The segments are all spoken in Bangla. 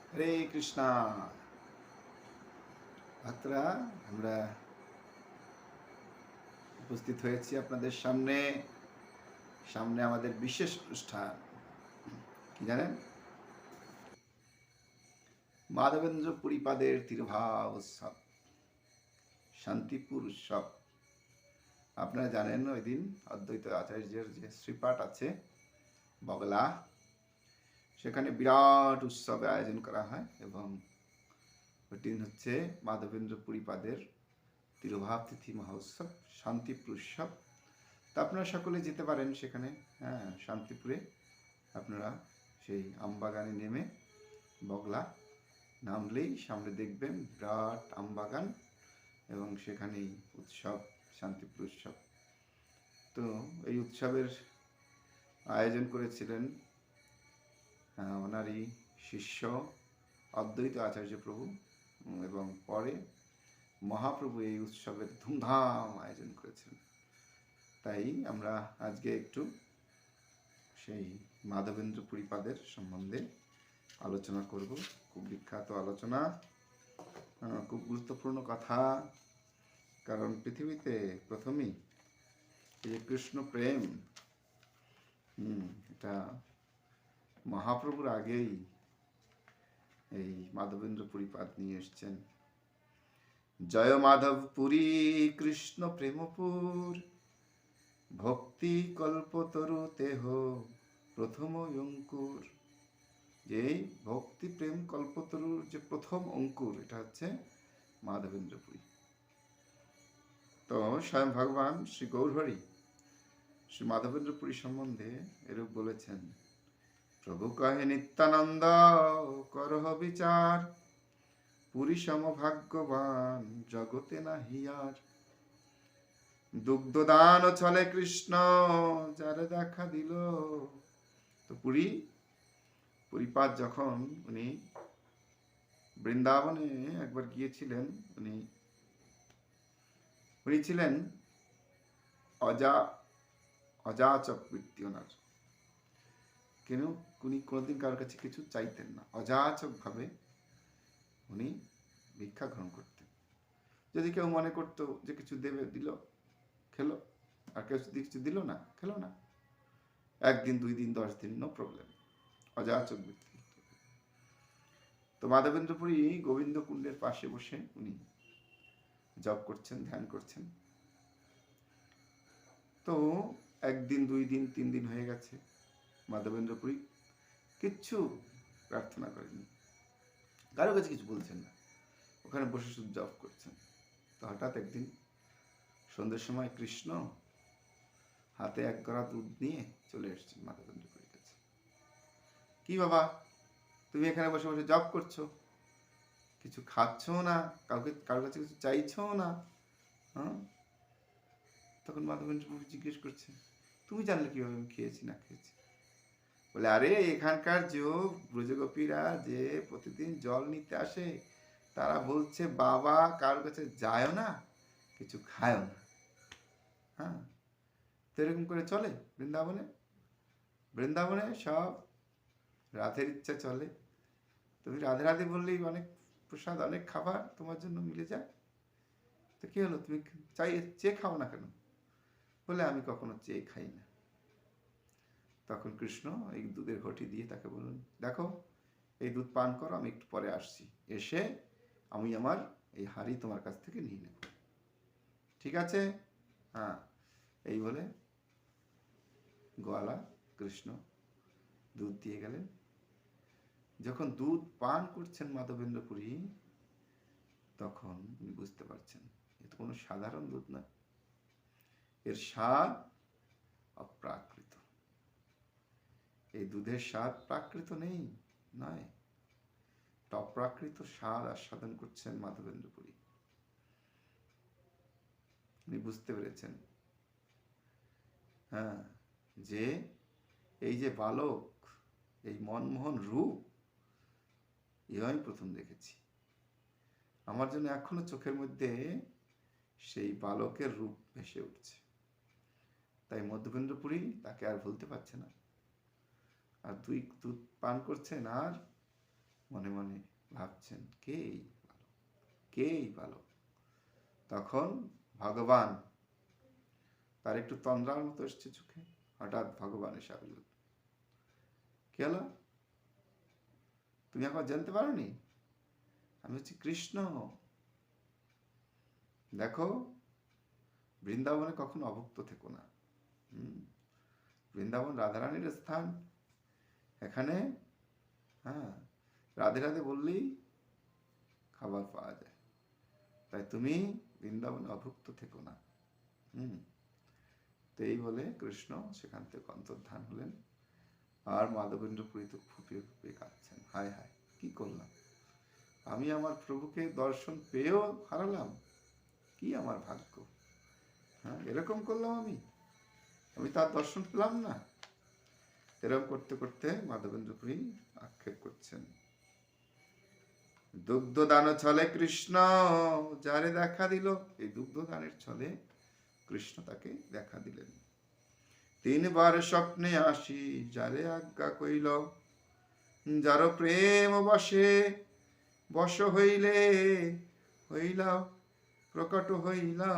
হরে কৃষ্ণা ভক্তরা, আমরা উপস্থিত হয়েছি আপনাদের সামনে। সামনে আমাদের বিশেষ অনুষ্ঠান কি জানেন? মাধবেন্দ্র পুরীপাদের তিরুভাব উৎসব, শান্তিপুর উৎসব। আপনারা জানেন ওই দিন অদ্বৈত আচার্যের যে শ্রীপাঠ আছে বগলা, সেখানে বিরাট উৎসবের আয়োজন করা হয় এবং ওই দিন হচ্ছে মাধবেন্দ্র পুরীপাদের তিরুভাব তিথি মহোৎসব, শান্তিপুর উৎসব। তা আপনারা সকলে যেতে পারেন সেখানে। হ্যাঁ, শান্তিপুরে আপনারা সেই আমবাগানে নেমে বগলা নামলেই সামনে দেখবেন বিরাট আমবাগান এবং সেখানেই উৎসব, শান্তিপুর উৎসব। তো এই উৎসবের আয়োজন করেছিলেন ওনারই শিষ্য অদ্বৈত আচার্য প্রভু, এবং পরে মহাপ্রভু এই উৎসবের ধুমধাম আয়োজন করেছিলেন। তাই আমরা আজকে একটু সেই মাধবেন্দ্র পুরীপাদের সম্বন্ধে আলোচনা করব। খুব বিখ্যাত আলোচনা, খুব গুরুত্বপূর্ণ কথা। কারণ পৃথিবীতে প্রথমেই এই যে কৃষ্ণ প্রেম, এটা মহাপ্রভুর আগেই এই মাধবেন্দ্র পুরীপাদ নিয়ে এসছেন। জয় মাধব পুরী কৃষ্ণ প্রেমপুর, ভক্তি কল্পতরু তেহ প্রথম অঙ্কুর। যে ভক্তি প্রেম কল্পতরুর যে প্রথম অঙ্কুর, এটা হচ্ছে মাধবেন্দ্রপুরী। তো স্বয়ং ভগবান শ্রী গৌরহরি শ্রী মাধবেন্দ্রপুরী সম্বন্ধে এরূপ বলেছেন, প্রভু কহে নিত্যানন্দ করহ বিচার, পুরী সমভাগ্যবান জগতে না হিয়ার। দুগ্ধদান চলে কৃষ্ণ যারে দেখা দিল। তো পুরীপাদ যখন উনি বৃন্দাবনে একবার গিয়েছিলেন, উনি ছিলেন অযাচক বৃত্তি ওনার। কেন? উনি কোনোদিন কারোর কাছে কিছু চাইতেন না, অযাচক ভাবে উনি ভিক্ষা গ্রহণ করতেন। যদি কেউ মনে করতো যে কিছু দেবে, দিল, খেলো, আর কেউ যদি কিছু দিল না, খেলো না। 1 দিন 2 দিন 10 দিন, নো প্রবলেম, অযাচক বৃত্তি। তো মাধবেন্দ্রপুরী গোবিন্দ কুণ্ডের পাশে বসে উনি জপ করছেন, ধ্যান করছেন। তো 1 দিন 2 দিন 3 দিন হয়ে গেছে, মাধবেন্দ্রপুরী কিচ্ছু প্রার্থনা করেনি, কারো কাছে কিছু বলছেন না, ওখানে বসে শুধু জপ করছেন। তো হঠাৎ একদিন সন্ধ্যের সময় কৃষ্ণ হাতে 1 গড়া দুধ নিয়ে চলে এসেছেন মাধবেন্দ্রপুরীর কাছে। কি বাবা, তুমি এখানে বসে বসে জপ করছো, কিছু খাচ্ছ না, কারোর কাছে কিছু চাইছো না? হ্যাঁ। তখন মাধবেন্দ্রপুরী জিজ্ঞেস করছে, তুমি জানলে কিভাবে আমি খেয়েছি না খেয়েছি? বলে, আরে এখানকার যে ব্রজগোপীরা যে প্রতিদিন জল নিতে আসে, তারা বলছে বাবা কারোর কাছে যায়ও না, কিছু খায়ও না। হ্যাঁ, তো এরকম করে চলে বৃন্দাবনে। বৃন্দাবনে সব রাধের ইচ্ছা চলে। তুমি রাধে রাধে বললেই অনেক প্রসাদ, অনেক খাবার তোমার জন্য মিলে যায়। তো কি হলো, তুমি চেয়ে খাও না কেন? বলে, আমি কখনো চেয়ে খাই না। তখন কৃষ্ণ এই দুধের ঘটি দিয়ে তাকে বলুন, দেখো এই দুধ পান করো, আমি একটু পরে আসছি, এসে আমি আমার এই হাড়ি তোমার কাছ থেকে নিয়ে নেব, ঠিক আছে? হ্যাঁ। এই বলে গোয়ালা কৃষ্ণ দুধ দিয়ে গেলেন। যখন দুধ পান করছেন মাধবেন্দ্রপুরী, তখন উনি বুঝতে পারছেন এ তো কোনো সাধারণ দুধ নয়, এর স্বাদ অপ্রাকৃত। এই দুধের স্বাদ প্রাকৃত নেই, নয়, অপ্রাকৃত স্বাদ আস্বাদন করছেন মাধবেন্দ্রপুরী। উনি বুঝতে পেরেছেন, হ্যাঁ, যে এই যে বালক, এই মনমোহন রূপ, এ আমি প্রথম দেখেছি। আমার জন্য এখনো চোখের মধ্যে সেই বালকের রূপ ভেসে উঠছে। তাই মনে মনে ভাবছেন কেই ভালো। তখন ভগবান, তার একটু তন্দ্রার মতো এসছে চোখে, হঠাৎ ভগবান এসে আবির্ভূত। কি হলো, তুমি এখন জানতে পারোনি আমি হচ্ছি কৃষ্ণ? দেখো, বৃন্দাবনে কখনো অভুক্ত থেকো না। বৃন্দাবন রাধারানীর স্থান। এখানে রাধে রাধে বললেই খাবার পাওয়া যায়। তাই তুমি বৃন্দাবনে অভুক্ত থেকো না। তো এই বলে কৃষ্ণ সেখান থেকে অন্তর্ধান হলেন। আর মাধবেন্দ্র পুরী তো ফুপিয়ে ফুপিয়ে কাঁদছেন, হায় হায়, কি করলাম আমি? আমার প্রভুকে দর্শন পেয়েও হারালাম, কি আমার ভাগ্য। এরকম করলাম আমি তার দর্শন পেলাম না। এরকম করতে করতে মাধবেন্দ্র পুরী আক্ষেপ করছেন। দুগ্ধ দান ছলে কৃষ্ণ যারে দেখা দিল। এই দুগ্ধ দানের ছলে কৃষ্ণ তাকে দেখা দিলেন। 3 বার স্বপ্নে আসি যারে আজ্ঞা কইল, যার প্রেম বশ হইলে হইলা প্রকট হইলা।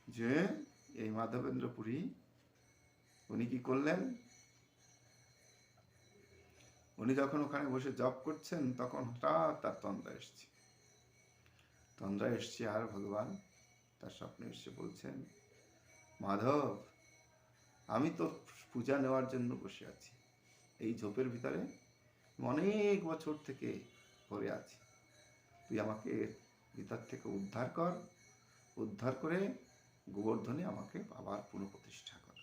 যে এই মাধবেন্দ্র পুরী উনি কি করলেন, উনি যখন ওখানে বসে জপ করছেন তখন হঠাৎ তার তন্দ্রা এসছে। আর ভগবান তার স্বপ্নে এসে বলছেন, মাধব, আমি তো পূজা নেওয়ার জন্য বসে আছি এই ঝোপের ভিতরে, অনেক বছর থেকে পড়ে আছি। তুই আমাকে ভিতর থেকে উদ্ধার করে গোবর্ধনে আমাকে আবার পুনঃপ্রতিষ্ঠা কর।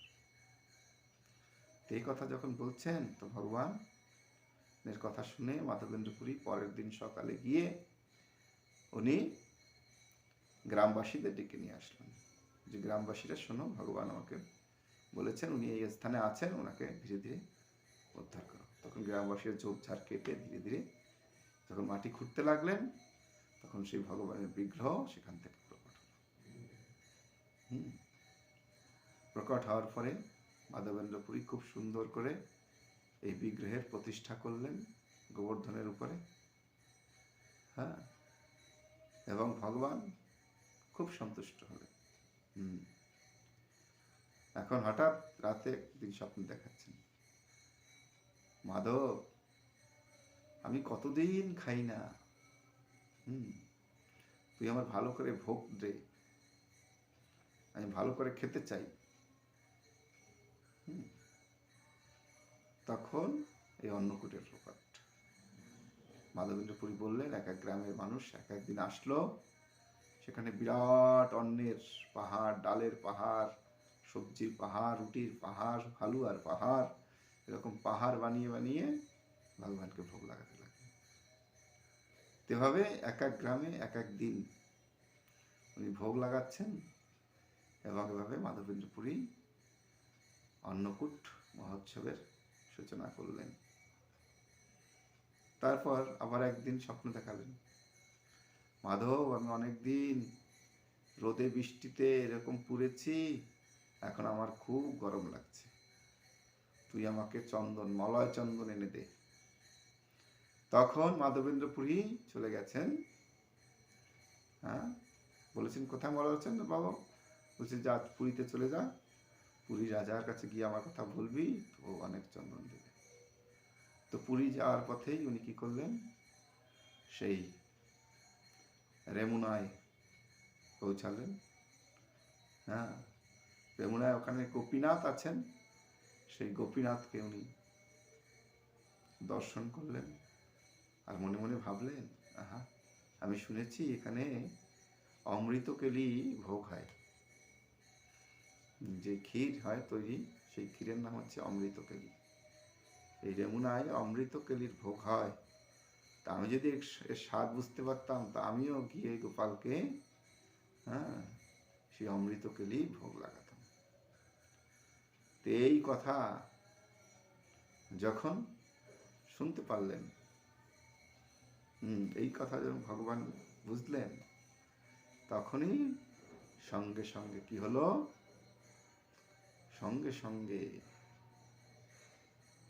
এই কথা যখন বলছেন তো ভগবান এর কথা শুনে মাধবেন্দ্র পুরী পরের দিন সকালে গিয়ে উনি গ্রামবাসীদের ডেকে নিয়ে আসলেন, যে গ্রামবাসীরা শোনো, ভগবান আমাকে বলেছেন উনি এই স্থানে আছেন, ওনাকে ধীরে ধীরে উদ্ধার করো। তখন গ্রামবাসীরা ঝোপঝাড় কেটে ধীরে ধীরে যখন মাটি খুঁড়তে লাগলেন, তখন সেই ভগবানের বিগ্রহ সেখান থেকে প্রকট হওয়ার পরে মাধবেন্দ্র পুরী খুব সুন্দর করে এই বিগ্রহের প্রতিষ্ঠা করলেন গোবর্ধনের উপরে। এবং ভগবান খুব সন্তুষ্ট হলেন। এখন হঠাৎ রাতে একদিন স্বপ্ন দেখাচ্ছেন, মাধব, আমি কতদিন খাই না, তুই আমার ভালো করে ভোগ দে, আমি ভালো করে খেতে চাই। তখন এই অন্নকূটের প্রকট। মাধবেন্দ্র পুরী বললেন, এক এক গ্রামের মানুষ এক একদিন আসলো, সেখানে বিরাট অন্নের পাহাড়, ডালের পাহাড়, সবজির পাহাড়, রুটির পাহাড়, হালুয়ার পাহাড়, এরকম পাহাড় বানিয়ে বানিয়ে ভগবানকে ভোগ লাগাতে লাগলেন। এভাবে এক এক গ্রামে এক এক দিন উনি ভোগ লাগাচ্ছেন। এবং এভাবে মাধবেন্দ্র পুরী অন্নকূট মহোৎসবের সূচনা করলেন। তারপর আবার একদিন স্বপ্ন দেখালেন, মাধব, আমি অনেকদিন রোদে বৃষ্টিতে এরকম পুড়েছি, এখন আমার খুব গরম লাগছে, তুই আমাকে মলয় চন্দন এনে দে। তখন মাধবেন্দ্র পুরী চলে গেছেন, বলেছেন কোথায় মলয় চন্দন বাবা? বলছে যা, পুরীতে চলে যা, পুরী রাজার কাছে গিয়ে আমার কথা বলবি, তো অনেক চন্দন দেবে। তো পুরী যাওয়ার পথেই উনি কি করলেন, সেই রেমুনায় পৌঁছালেন। রেমুনায় ওখানে গোপীনাথ আছেন, সেই গোপীনাথকে উনি দর্শন করলেন। আর মনে মনে ভাবলেন, আমি শুনেছি এখানে অমৃতকেলি ভোগ হয়, যে ক্ষীর হয় তৈরি, সেই ক্ষীরের নাম হচ্ছে অমৃতকেলি। এই রেমুনায় অমৃতকেলির ভোগ হয়, তা আমি যদি এর স্বাদ বুঝতে পারতাম, তা আমিও গিয়ে গোপালকে সেই অমৃতকেলি ভোগ লাগাতাম। তো এই কথা যখন শুনতে পারলেন, এই কথা যখন ভগবান বুঝলেন, তখনই সঙ্গে সঙ্গে কি হলো, সঙ্গে সঙ্গে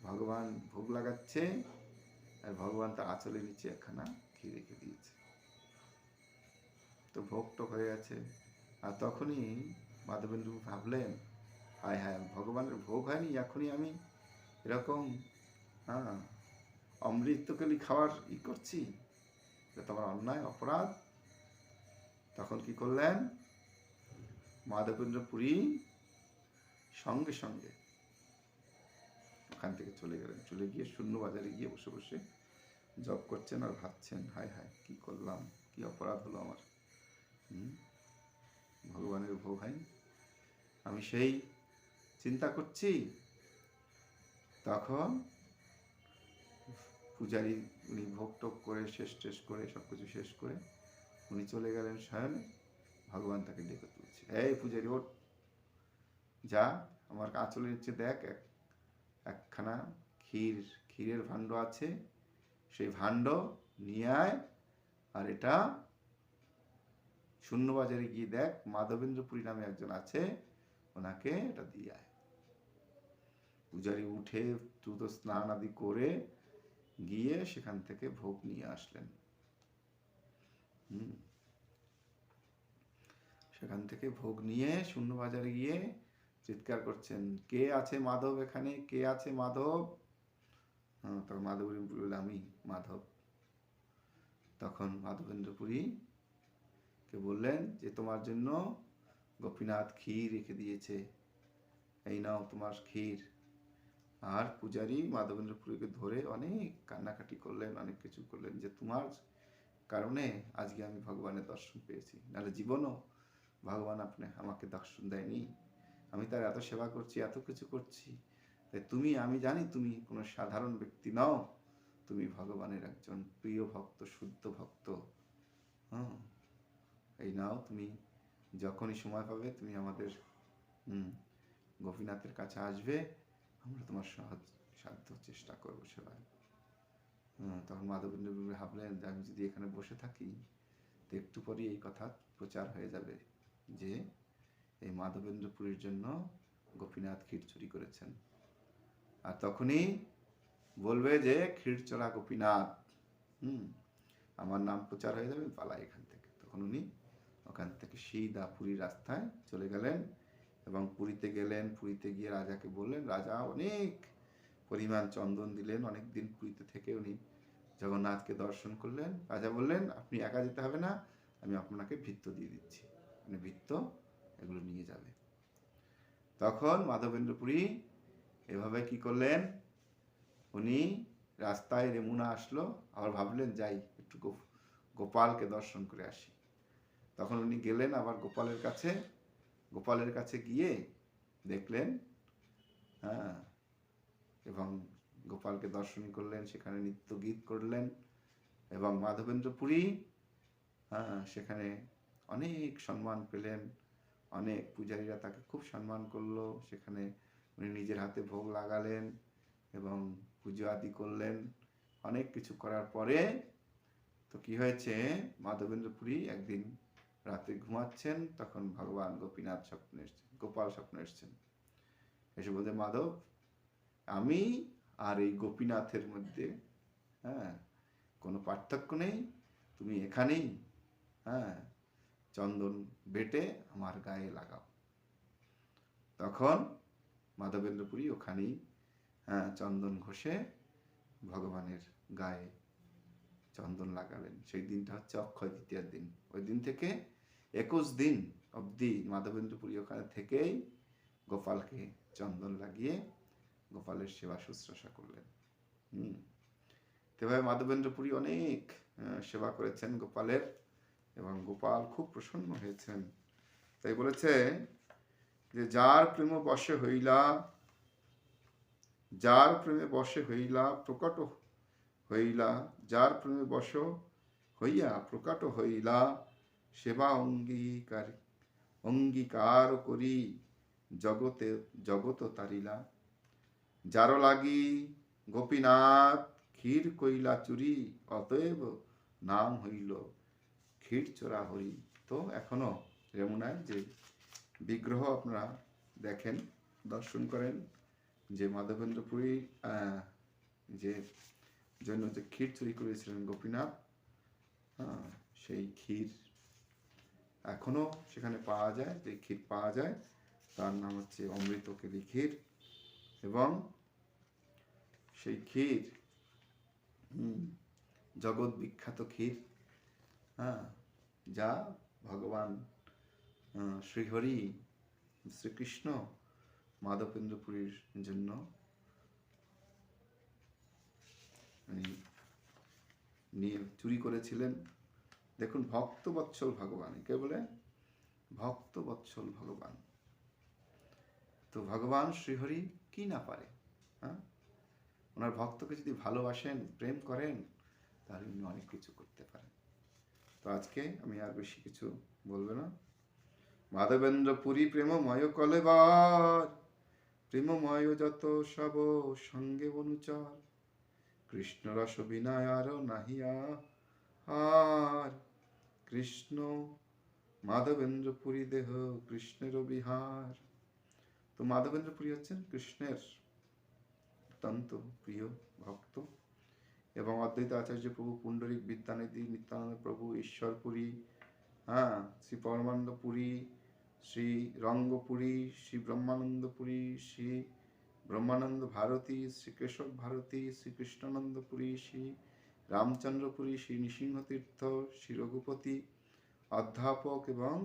ভগবান ভোগ লাগাচ্ছে, আর ভগবান তার আঁচলের নিচে একখানা ক্ষীর রেখে দিয়েছে। তো ভোগ টোক হয়ে গেছে। আর তখনই মাধবেন্দ্র ভাবলেন, হায় হায়, ভগবানের ভোগ হয়নি, এখনই আমি এরকম হ্যাঁ অমৃতকালি খাওয়ার করছি, এটা তো আমার অন্যায়, অপরাধ। তখন কি করলেন, মাধবেন্দ্র পুরী সঙ্গে সঙ্গে ওখান থেকে চলে গেলেন। চলে গিয়ে শূন্য বাজারে গিয়ে বসে বসে জপ করছেন আর ভাবছেন, হায় হায় কি করলাম, কি অপরাধ হলো আমার। ভগবানের ভোগ হয়নি, আমি সেই চিন্তা করছি। তখন পূজারী উনি ভোগ টোগ করে শেষ করে সব কিছু শেষ করে উনি চলে গেলেন শয়নে। ভগবান তাকে ডেকে তুলছে, এই পূজারী ওঠ, যা আমার আঁচলের নিচে দেখ, একখানা ক্ষীরের ভাণ্ড আছে, সেই ভাণ্ড নিয়ে আয়, আর এটা শূন্য বাজারে গিয়ে দেখ, মাধবেন্দ্রপুরী নামে একজন আছে, ওনাকে এটা দিয়ে আয়। পূজারী উঠে দ্রুত স্নান আদি করে গিয়ে সেখান থেকে ভোগ নিয়ে আসলেন। সেখান থেকে ভোগ নিয়ে শূন্য বাজারে গিয়ে চিৎকার করছেন, কে আছে মাধব এখানে, কে আছে মাধব? তখন মাধবেন্দ্রপুরী বলল, আমি মাধব। তখন মাধবেন্দ্রপুরী কে বললেন যে তোমার জন্য গোপীনাথ ক্ষীর রেখে দিয়েছে, এই নাও তোমার ক্ষীর। আর পূজারী মাধবেন্দ্রপুরীকে ধরে অনেক কান্নাকাটি করলেন, অনেক কিছু করলেন, যে তোমার কারণে আজকে আমি ভগবানের দর্শন পেয়েছি, নাহলে জীবনও ভগবান আমাকে দর্শন দেয়নি। আমি তার এত সেবা করছি, এত কিছু করছি, তাই আমি জানি তুমি কোনো সাধারণ ব্যক্তি নও, তুমি ভগবানের একজন প্রিয় ভক্ত, শুদ্ধ ভক্ত। এই নাও, তুমি যখনই সময় পাবে তুমি আমাদের গোপীনাথের কাছে আসবে, আমরা তোমার সাধ্য চেষ্টা করবো সেবায়। তখন মাধবেন্দ্র ভাবলেন যে আমি যদি এখানে বসে থাকি তো একটু পরেই এই কথা প্রচার হয়ে যাবে যে এই মাধবেন্দ্রপুরীর জন্য গোপীনাথ ক্ষীর চুরি করেছেন, আর তখনই বলবে যে ক্ষীরচোরা গোপীনাথ, আমার নাম প্রচার হয়ে যাবে, পালাই এখান থেকে। তখন উনি ওখান থেকে সিধা পুরীর রাস্তায় চলে গেলেন এবং পুরীতে গেলেন। পুরীতে গিয়ে রাজাকে বললেন, রাজা অনেক পরিমাণ চন্দন দিলেন। অনেকদিন পুরীতে থেকে উনি জগন্নাথকে দর্শন করলেন। রাজা বললেন, আপনি একা যেতে হবে না, আমি আপনাকে ভৃত্য দিয়ে দিচ্ছি, মানে ভৃত্য এগুলো নিয়ে যাবে। তখন মাধবেন্দ্রপুরী এভাবে কি করলেন, উনি রাস্তায় রেমুনা আসলো, আবার ভাবলেন যাই একটু গোপালকে দর্শন করে আসি। তখন উনি গেলেন আবার গোপালের কাছে গিয়ে দেখলেন, এবং গোপালকে দর্শন করলেন, সেখানে নৃত্য গীত করলেন। এবং মাধবেন্দ্রপুরী সেখানে অনেক সম্মান পেলেন, অনেক পূজারীরা তাকে খুব সম্মান করলো। সেখানে উনি নিজের হাতে ভোগ লাগালেন এবং পুজো আদি করলেন। অনেক কিছু করার পরে তো কি হয়েছে, মাধবেন্দ্রপুরী একদিন রাতে ঘুমাচ্ছেন, তখন ভগবান গোপাল স্বপ্নে এসছেন। এসে বলতে, মাধব, আমি আর এই গোপীনাথের মধ্যে কোনো পার্থক্য নেই, তুমি এখানেই চন্দন বেটে আমার গায়ে লাগাও। তখন মাধবেন্দ্রপুরী ওখানেই চন্দন ঘষে ভগবানের গায়ে চন্দন লাগালেন। সেই দিনটা হচ্ছে অক্ষয় তৃতীয়ার দিন। ওই দিন থেকে 21 দিন অবধি মাধবেন্দ্রপুরী ওখানে থেকেই গোপালকে চন্দন লাগিয়ে গোপালের সেবা শুশ্রূষা করলেন। তেভাবে মাধবেন্দ্রপুরী অনেক সেবা করেছেন গোপালের, এবং গোপাল খুব প্রসন্ন হয়েছেন। তাই বলেছে যে যার প্রেমে বশে হইলা প্রকট হইলা, যার প্রেমে বশ হইয়া প্রকট হইলা, সেবা অঙ্গীকার করি জগত তারিলা। যার লাগি গোপীনাথ ক্ষীর কইলা চুরি, অতএব নাম হইল ক্ষীরচোরা হরি। তো এখনো রেমুনায় যে বিগ্রহ আপনারা দেখেন, দর্শন করেন, যে মাধবেন্দ্রপুরী যে জন্য যে ক্ষীর চুরি করেছিলেন গোপীনাথ, হ্যাঁ, সেই ক্ষীর এখনো সেখানে পাওয়া যায়। যে ক্ষীর পাওয়া যায় তার নাম হচ্ছে অমৃতকেলি ক্ষীর। এবং সেই ক্ষীর জগৎ বিখ্যাত ক্ষীর, হ্যাঁ, যা ভগবান শ্রীহরি শ্রীকৃষ্ণ মাধবেন্দ্রপুরীর জন্য নিয়ে চুরি করেছিলেন। দেখুন, ভক্তবৎসল ভগবান, কে বলে? ভক্তবৎসল ভগবান। তো ভগবান শ্রীহরি কি না পারে, হ্যাঁ? ওনার ভক্তকে যদি ভালোবাসেন, প্রেম করেন, তাহলে উনি অনেক কিছু করতে পারেন। তো আজকে আমি আর বেশি কিছু বলবো না। মাধবেন্দ্র পুরী প্রেমময় কলেবার, প্রেমময় যত সব সঙ্গে অনুচর, কৃষ্ণ রস বিনয় আর নাহিয়া আর, কৃষ্ণ মাধবেন্দ্র পুরী দেহ কৃষ্ণের বিহার। তো মাধবেন্দ্র পুরী হচ্ছেন কৃষ্ণের অত্যন্ত প্রিয় ভক্ত। এবং অদ্বৈত আচার্য প্রভু, পুণ্ডরিক বিদ্যানিধি, নিত্যানন্দ প্রভু, ঈশ্বরপুরী, হ্যাঁ, শ্রী পরমানন্দ পুরী, শ্রী রঙ্গপুরী, শ্রী ব্রহ্মানন্দ পুরী, শ্রী ব্রহ্মানন্দ ভারতী, শ্রী কেশব ভারতী, শ্রী কৃষ্ণানন্দ পুরী, শ্রী রামচন্দ্রপুরী, শ্রী নৃসিংহতীর্থ, শ্রী রঘুপতি অধ্যাপক এবং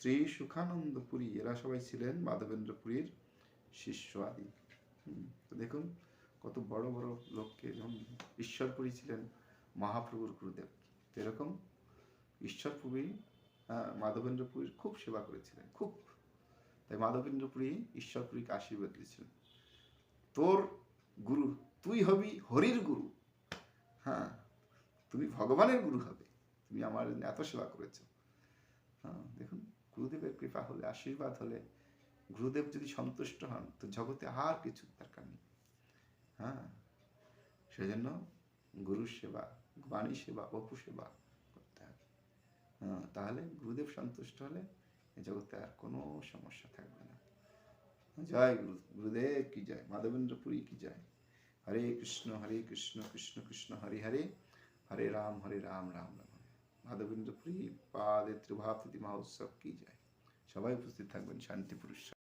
শ্রী সুখানন্দ পুরী, এরা সবাই ছিলেন মাধবেন্দ্র পুরীর শিষ্য আদি। তো দেখুন কত বড় বড় লোককে, যেমন ঈশ্বরপুরী ছিলেন মহাপ্রভুর গুরুদেব, এরকম ঈশ্বরপুরী মাধবেন্দ্র পুরীর খুব সেবা করেছিলেন, খুব। তাই মাধবেন্দ্র পুরী ঈশ্বরপুরীকে আশীর্বাদ দিয়েছিলেন, তোর গুরু তুই হবি হরির গুরু, হ্যাঁ, তুমি ভগবানের গুরু হবে, তুমি আমার এত সেবা করেছো। হ্যাঁ, দেখুন, গুরুদেবের কৃপা হলে, আশীর্বাদ হলে, গুরুদেব যদি সন্তুষ্ট হন, তো জগতে আর কিছু দরকার নেই। হ্যাঁ, সেজন্য গুরুর সেবা, বাণী সেবা, অপু সেবা করতে হবে। হ্যাঁ, তাহলে গুরুদেব সন্তুষ্ট হলে এই জগতে আর কোনো সমস্যা থাকবে না। জয় গুরুদেব কি জয়, মাধবেন্দ্র পুরী কি জয়। হরে কৃষ্ণ কৃষ্ণ কৃষ্ণ হরে হরে, হরে রাম রাম রাম। মাধবেন্দ্র পুরী পাদে ত্রিভাবতী মহোৎসব কি জয়। সবাই উপস্থিত থাকবেন। শান্তি পুরুষ।